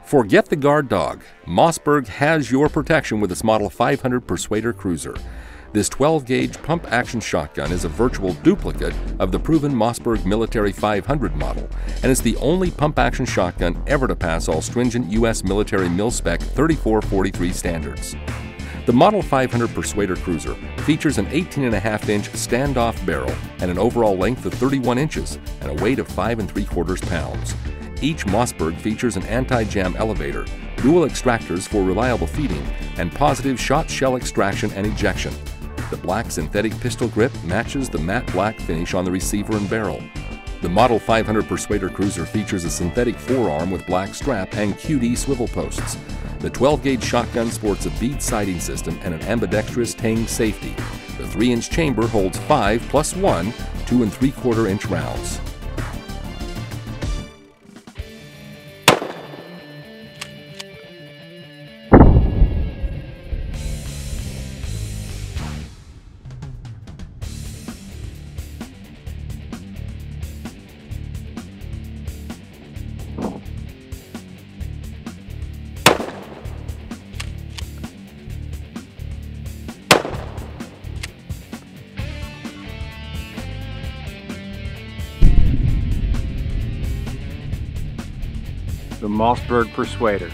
Forget the guard dog. Mossberg has your protection with its Model 500 Persuader Cruiser. This 12-gauge pump-action shotgun is a virtual duplicate of the proven Mossberg Military 500 model, and is the only pump-action shotgun ever to pass all stringent U.S. military mil-spec 3443 standards. The Model 500 Persuader Cruiser features an 18.5-inch standoff barrel and an overall length of 31 inches and a weight of 5 3/4 pounds. Each Mossberg features an anti-jam elevator, dual extractors for reliable feeding, and positive shot shell extraction and ejection. The black synthetic pistol grip matches the matte black finish on the receiver and barrel. The Model 500 Persuader Cruiser features a synthetic forearm with black strap and QD swivel posts. The 12-gauge shotgun sports a bead sighting system and an ambidextrous Tang safety. The 3-inch chamber holds 5 + 1 2 3/4-inch rounds. The Mossberg Persuader.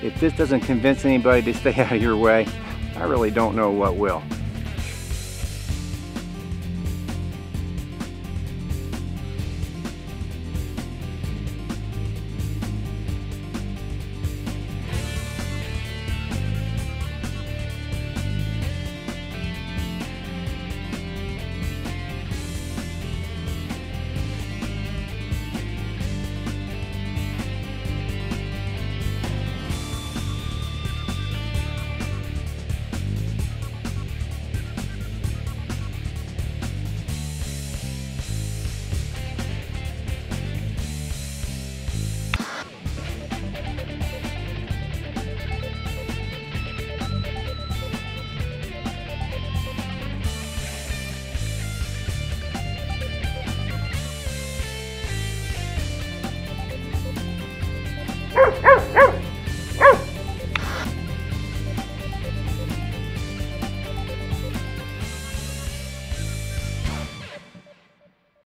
If this doesn't convince anybody to stay out of your way, I really don't know what will.